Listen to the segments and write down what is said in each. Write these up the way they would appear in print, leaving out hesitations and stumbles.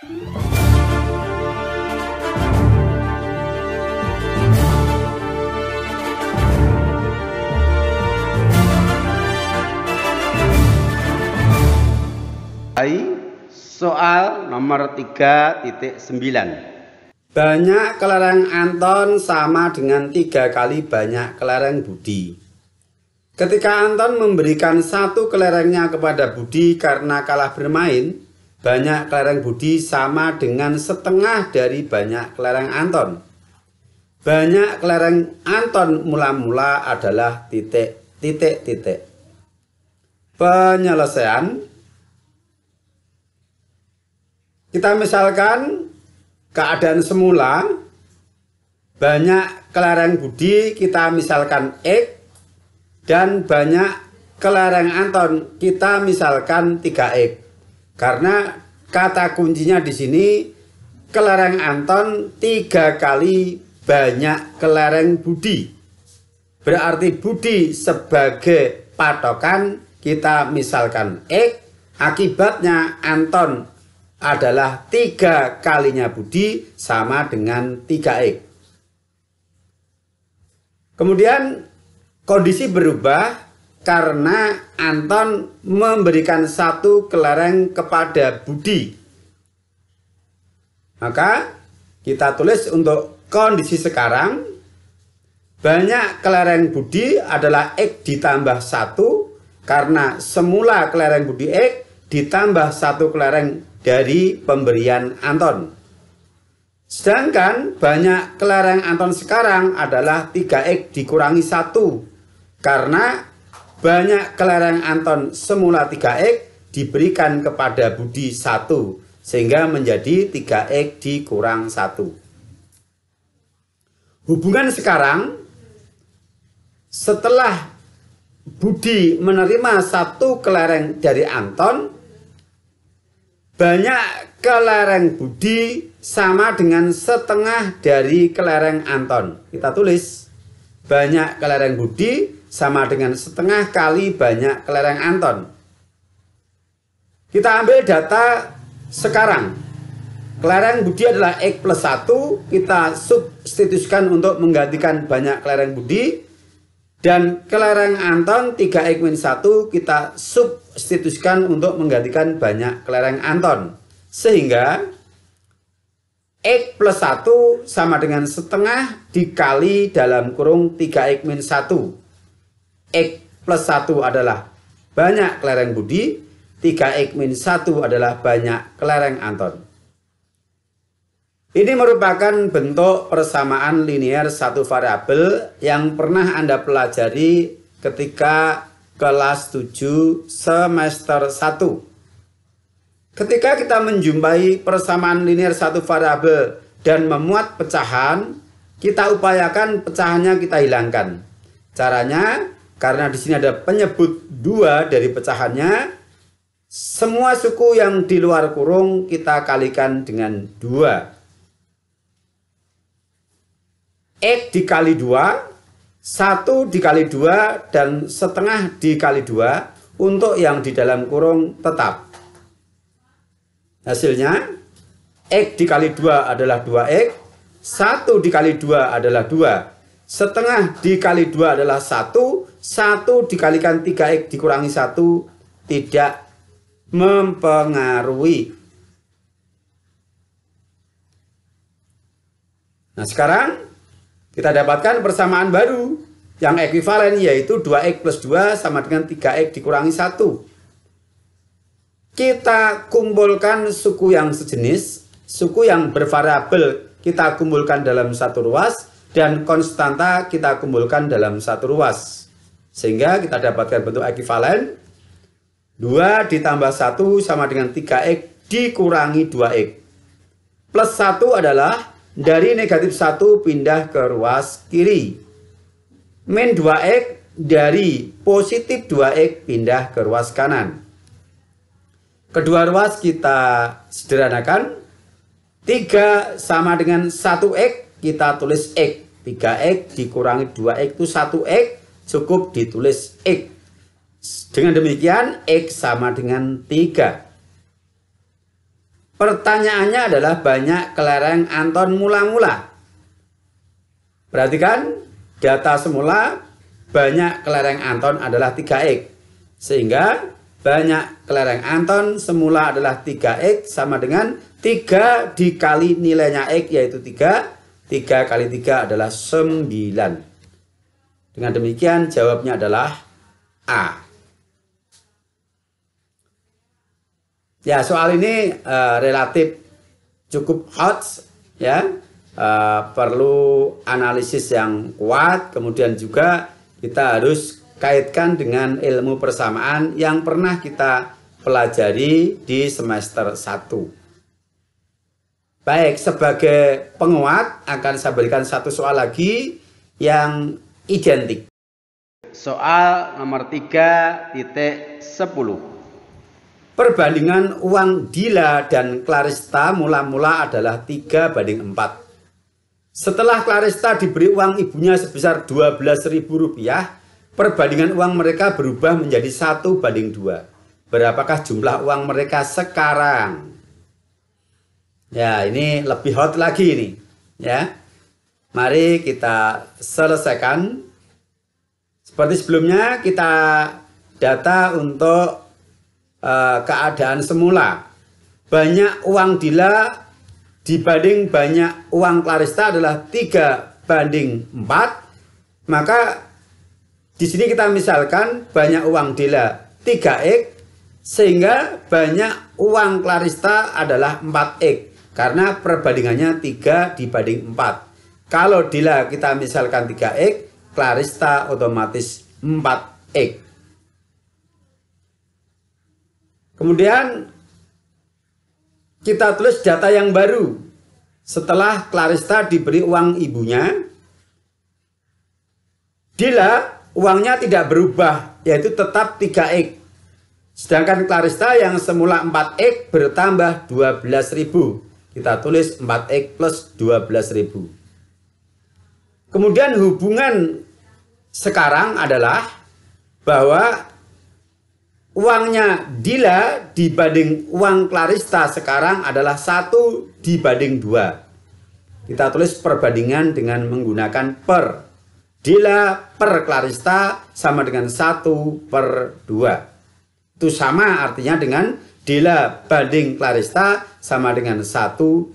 Soal nomor 3.9. Banyak kelereng Anton sama dengan 3 kali banyak kelereng Budi. Ketika Anton memberikan satu kelerengnya kepada Budi karena kalah bermain, banyak kelereng Budi sama dengan setengah dari banyak kelereng Anton. Banyak kelereng Anton mula-mula adalah titik. Penyelesaian. Kita misalkan keadaan semula, banyak kelereng Budi kita misalkan X, dan banyak kelereng Anton kita misalkan 3X. Karena kata kuncinya di sini kelereng Anton 3 kali banyak kelereng Budi. Berarti Budi sebagai patokan kita misalkan X, akibatnya Anton adalah 3 kalinya Budi sama dengan 3X. Kemudian kondisi berubah karena Anton memberikan satu kelereng kepada Budi. Maka kita tulis untuk kondisi sekarang, banyak kelereng Budi adalah X ditambah 1 karena semula kelereng Budi X ditambah satu kelereng dari pemberian Anton. Sedangkan banyak kelereng Anton sekarang adalah 3X dikurangi 1. Karena banyak kelereng Anton semula 3X diberikan kepada Budi 1. Sehingga menjadi 3X dikurang 1. Hubungan sekarang, setelah Budi menerima satu kelereng dari Anton, banyak kelereng Budi sama dengan setengah dari kelereng Anton. Kita tulis banyak kelereng Budi sama dengan setengah kali banyak kelereng Anton. Kita ambil data sekarang. Kelereng Budi adalah X plus 1. Kita substitusikan untuk menggantikan banyak kelereng Budi. Dan kelereng Anton 3X-1 kita substitusikan untuk menggantikan banyak kelereng Anton. Sehingga X plus 1 sama dengan setengah dikali dalam kurung 3X-1. X plus 1 adalah banyak kelereng Budi, 3X-1 adalah banyak kelereng Anton. Ini merupakan bentuk persamaan linear satu variabel yang pernah Anda pelajari ketika kelas 7 semester 1. Ketika kita menjumpai persamaan linear satu variabel dan memuat pecahan, kita upayakan pecahannya kita hilangkan. Caranya, karena di sini ada penyebut 2 dari pecahannya, semua suku yang di luar kurung kita kalikan dengan 2. X dikali 2, 1 dikali 2, dan setengah dikali 2 untuk yang di dalam kurung tetap. Hasilnya, X dikali 2 adalah 2X, 1 dikali 2 adalah 2, setengah dikali 2 adalah 1, 1 dikalikan 3X dikurangi 1 tidak mempengaruhi. Nah sekarang, kita dapatkan persamaan baru yang ekuivalen, yaitu 2X plus 2 sama dengan 3X dikurangi 1. Kita kumpulkan suku yang sejenis, suku yang bervariabel kita kumpulkan dalam satu ruas, dan konstanta kita kumpulkan dalam satu ruas. Sehingga kita dapatkan bentuk ekuivalen 2 ditambah 1 sama dengan 3X dikurangi 2X. Plus 1 adalah dari negatif 1 pindah ke ruas kiri. Min 2X dari positif 2X pindah ke ruas kanan. Kedua ruas kita sederhanakan. 3 sama dengan 1X, kita tulis X. 3X dikurangi 2X itu 1X, cukup ditulis X. Dengan demikian X sama dengan 3. Pertanyaannya adalah banyak kelereng Anton mula-mula. Perhatikan, data semula banyak kelereng Anton adalah 3X. Sehingga banyak kelereng Anton semula adalah 3X sama dengan 3 dikali nilainya X yaitu 3. 3 kali 3 adalah 9. Dengan demikian jawabnya adalah A. Ya, soal ini relatif cukup hot ya. Perlu analisis yang kuat, kemudian juga kita harus kaitkan dengan ilmu persamaan yang pernah kita pelajari di semester 1. Baik, sebagai penguat akan saya berikan satu soal lagi yang identik. Soal nomor 3.10. Perbandingan uang Dila dan Clarista mula-mula adalah 3:4. Setelah Clarista diberi uang ibunya sebesar Rp12.000, perbandingan uang mereka berubah menjadi 1:2. Berapakah jumlah uang mereka sekarang? Ya, ini lebih hot lagi nih. Ya, mari kita selesaikan. Seperti sebelumnya, kita data untuk keadaan semula. Banyak uang Dila dibanding banyak uang Clarista adalah 3:4. Maka di sini kita misalkan banyak uang Dila 3X sehingga banyak uang Clarista adalah 4X karena perbandingannya 3:4. Kalau Dila kita misalkan 3X, Clarista otomatis 4X. Kemudian kita tulis data yang baru. Setelah Clarista diberi uang ibunya, Dila uangnya tidak berubah, yaitu tetap 3X. Sedangkan Clarista yang semula 4X bertambah 12.000. Kita tulis 4X plus 12.000. Kemudian hubungan sekarang adalah bahwa uangnya Dila dibanding uang Clarista sekarang adalah 1:2. Kita tulis perbandingan dengan menggunakan per. Dila per Clarista sama dengan 1/2. Itu sama artinya dengan Dila banding Clarista sama dengan 1:2.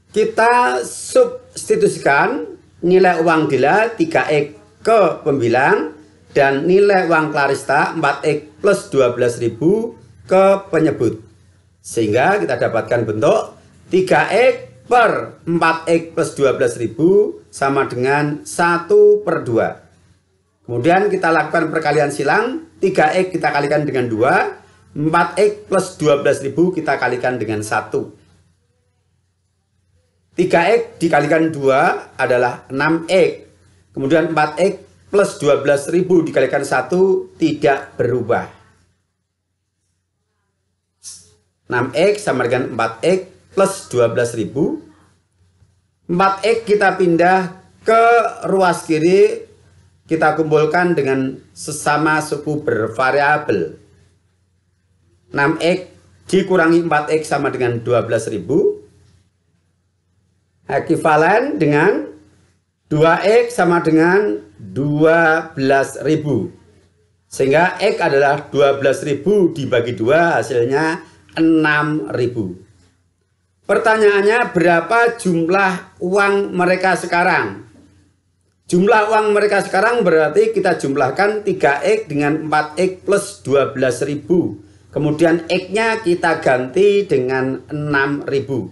Kita substitusikan nilai uang Dila 3X ke pembilang dan nilai uang Clarista 4X plus 12.000 ke penyebut. Sehingga kita dapatkan bentuk 3X per 4X plus 12.000 sama dengan 1/2. Kemudian kita lakukan perkalian silang. 3X kita kalikan dengan 2. 4X plus 12.000 kita kalikan dengan 1. 3X dikalikan 2 adalah 6X. Kemudian 4X plus 12.000 dikalikan 1 tidak berubah. 6X sama dengan 4X plus 12.000. 4X kita pindah ke ruas kiri. Kita kumpulkan dengan sesama suku bervariabel. 6X dikurangi 4X sama dengan 12.000. Ekivalen dengan 2X sama dengan 12.000. Sehingga X adalah 12.000 dibagi 2 hasilnya 6.000. Pertanyaannya berapa jumlah uang mereka sekarang? Jumlah uang mereka sekarang berarti kita jumlahkan 3X dengan 4X plus 12.000. Kemudian X-nya kita ganti dengan 6.000.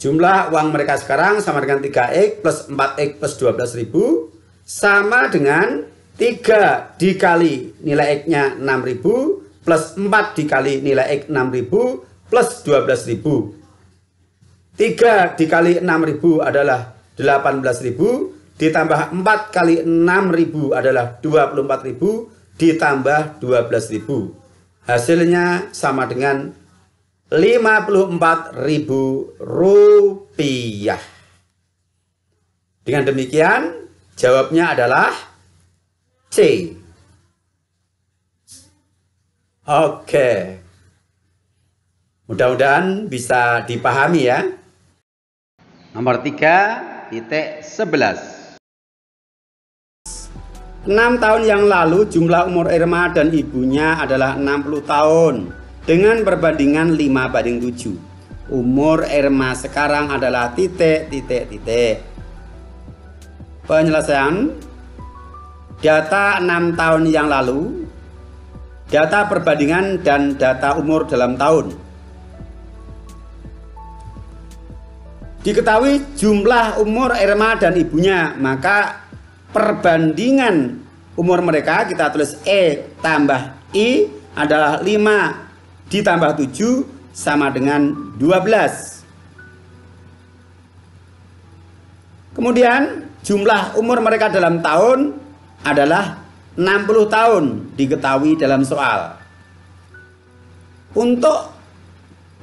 Jumlah uang mereka sekarang sama dengan 3X plus 4X plus 12.000 sama dengan 3 dikali nilai X-nya 6.000 plus 4 dikali nilai X 6.000 plus 12.000. 3 dikali 6.000 adalah 18.000 ditambah 4 kali 6.000 adalah 24.000 ditambah 12.000. Hasilnya sama dengan Rp54.000. Dengan demikian, jawabnya adalah C. Oke. Mudah-mudahan bisa dipahami ya. Nomor 3.11. 6 tahun yang lalu jumlah umur Irma dan ibunya adalah 60 tahun dengan perbandingan 5:7. Umur Irma sekarang adalah titik. Penyelesaian data 6 tahun yang lalu, data perbandingan dan data umur dalam tahun. Diketahui jumlah umur Irma dan ibunya, maka perbandingan umur mereka kita tulis E tambah I adalah 5 ditambah 7 sama dengan 12. Kemudian jumlah umur mereka dalam tahun adalah 60 tahun diketahui dalam soal. Untuk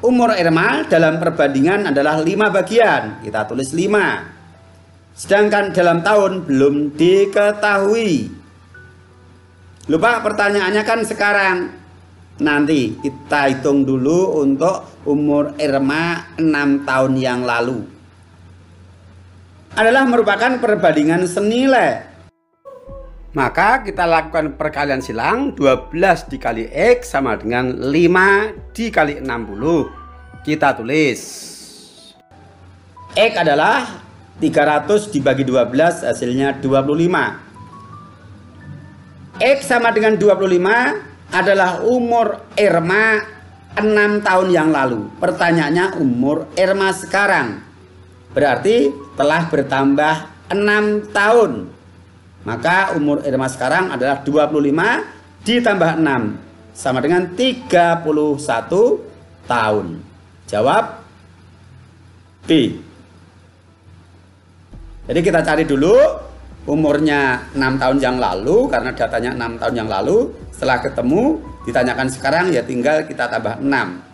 umur Irma dalam perbandingan adalah 5 bagian, kita tulis 5. Sedangkan dalam tahun belum diketahui. Lupa pertanyaannya kan sekarang. Nanti kita hitung dulu untuk umur Irma 6 tahun yang lalu. Adalah merupakan perbandingan senilai. Maka kita lakukan perkalian silang. 12 dikali X sama dengan 5 dikali 60. Kita tulis X adalah 300 dibagi 12 hasilnya 25. X sama dengan 25 adalah umur Irma 6 tahun yang lalu. Pertanyaannya umur Irma sekarang. Berarti telah bertambah 6 tahun. Maka umur Irma sekarang adalah 25 ditambah 6 sama dengan 31 tahun. Jawab B. Jadi kita cari dulu umurnya 6 tahun yang lalu, karena datanya 6 tahun yang lalu. Setelah ketemu, ditanyakan sekarang, ya tinggal kita tambah 6.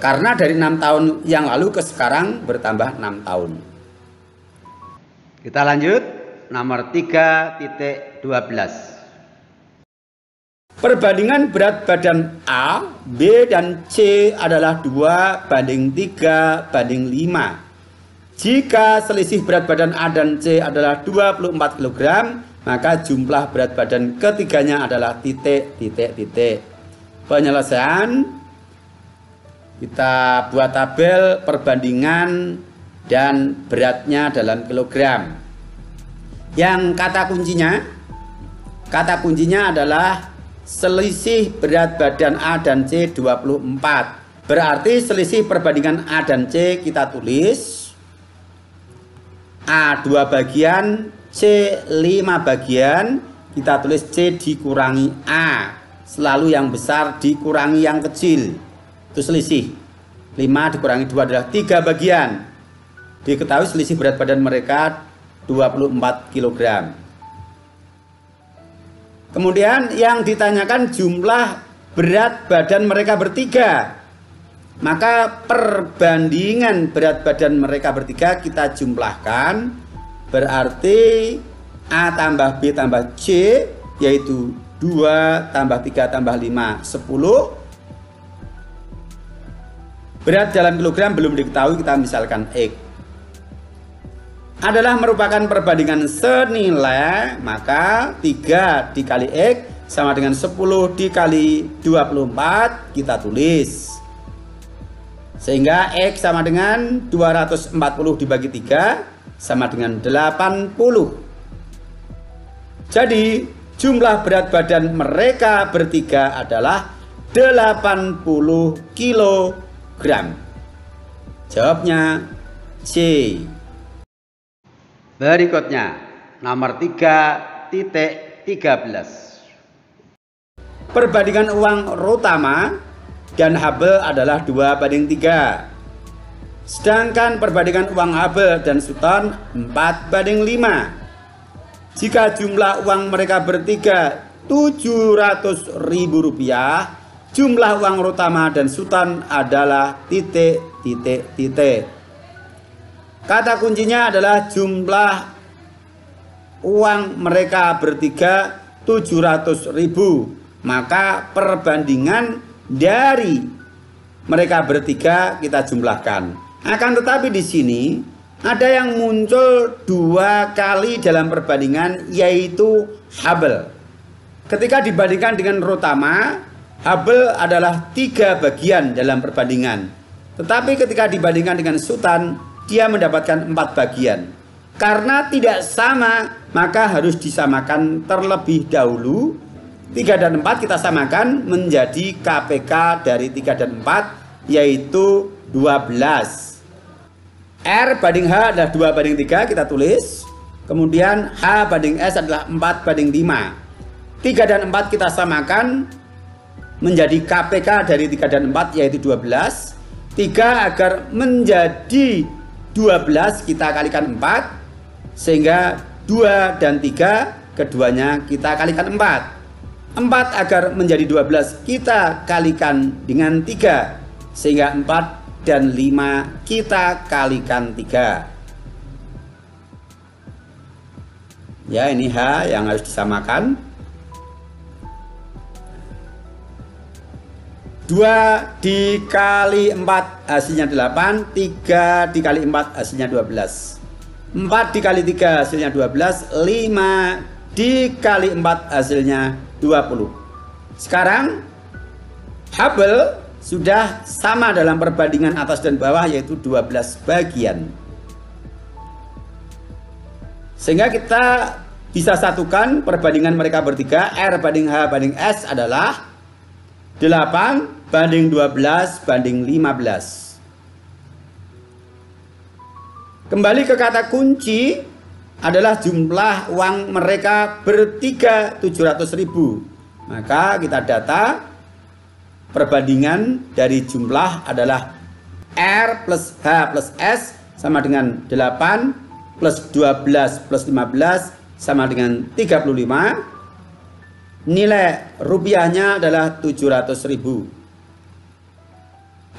Karena dari 6 tahun yang lalu ke sekarang bertambah 6 tahun. Kita lanjut, nomor 3.12. Perbandingan berat badan A, B, dan C adalah 2:3:5. Jika selisih berat badan A dan C adalah 24 kg, maka jumlah berat badan ketiganya adalah titik. Penyelesaian, kita buat tabel perbandingan dan beratnya dalam kilogram. Yang kata kuncinya adalah selisih berat badan A dan C 24. Berarti selisih perbandingan A dan C kita tulis A 2 bagian, C 5 bagian. Kita tulis C dikurangi A. Selalu yang besar dikurangi yang kecil. Itu selisih. 5 dikurangi 2 adalah 3 bagian. Diketahui selisih berat badan mereka 24 kg. Kemudian yang ditanyakan jumlah berat badan mereka bertiga. Maka perbandingan berat badan mereka bertiga kita jumlahkan. Berarti A tambah B tambah C, yaitu 2 tambah 3 tambah 5, 10. Berat dalam kilogram belum diketahui, kita misalkan X. Adalah merupakan perbandingan senilai, maka 3 dikali X sama dengan 10 dikali 24, kita tulis. Sehingga X sama dengan 240 dibagi 3 sama dengan 80. Jadi jumlah berat badan mereka bertiga adalah 80 kg. Jawabnya C. Berikutnya, nomor 3.13. Perbandingan uang Rotama dan Hubble adalah 2:3. Sedangkan perbandingan uang Hubble dan Sutton 4:5. Jika jumlah uang mereka bertiga 700.000 rupiah, jumlah uang Rotama dan Sutton adalah titik. Kata kuncinya adalah jumlah uang mereka bertiga 700.000. maka perbandingan dari mereka bertiga kita jumlahkan. Akan tetapi di sini ada yang muncul 2 kali dalam perbandingan, yaitu Habel. Ketika dibandingkan dengan Rotama, Habel adalah 3 bagian dalam perbandingan. Tetapi ketika dibandingkan dengan Sutan, dia mendapatkan 4 bagian. Karena tidak sama, maka harus disamakan terlebih dahulu. 3 dan 4 kita samakan menjadi KPK dari 3 dan 4, yaitu 12. R banding H adalah 2/3, kita tulis. Kemudian H banding S adalah 4/5. 3 dan 4 kita samakan menjadi KPK dari 3 dan 4, yaitu 12. 3 agar menjadi 12 kita kalikan 4, sehingga 2 dan 3 keduanya kita kalikan 4. 4 agar menjadi 12 kita kalikan dengan 3, sehingga 4 dan 5 kita kalikan 3. Ya, ini H yang harus disamakan. 2 dikali 4 hasilnya 8, 3 dikali 4 hasilnya 12. 4 dikali 3 hasilnya 12, 5 dikali 4 hasilnya 20. Sekarang Habel sudah sama dalam perbandingan atas dan bawah, yaitu 12 bagian. Sehingga kita bisa satukan perbandingan mereka bertiga. R banding H banding S adalah 8/12/15. Kembali ke kata kunci adalah jumlah uang mereka bertiga 700.000. Maka kita data perbandingan dari jumlah adalah R plus H plus S sama dengan 8 plus 12 plus 15 sama dengan 35. Nilai rupiahnya adalah 700.000.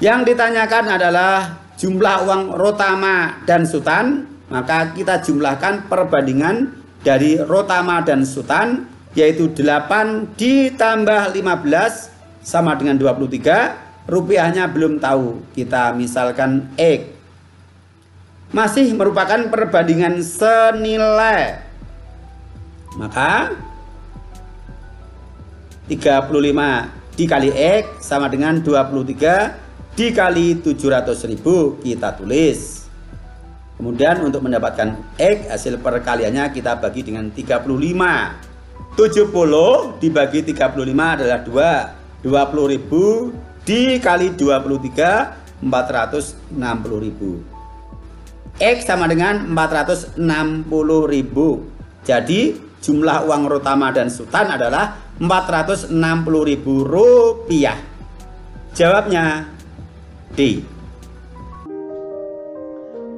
Yang ditanyakan adalah jumlah uang Rotama dan Sutan. Maka kita jumlahkan perbandingan dari Rotama dan Sutan, yaitu 8 ditambah 15 sama dengan 23. Rupiahnya belum tahu, kita misalkan X. Masih merupakan perbandingan senilai. Maka 35 dikali X sama dengan 23 dikali 700.000, kita tulis. Kemudian untuk mendapatkan X, hasil perkaliannya kita bagi dengan 35. 70 dibagi 35 adalah 2. 20.000 dikali 23, 460.000. X sama dengan 460.000. Jadi jumlah uang Rotama dan Sutan adalah 460.000 rupiah. Jawabnya D.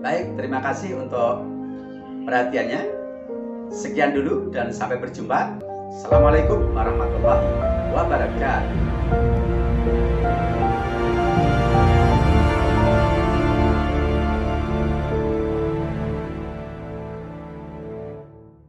Baik, terima kasih untuk perhatiannya. Sekian dulu dan sampai berjumpa. Assalamualaikum warahmatullahi wabarakatuh.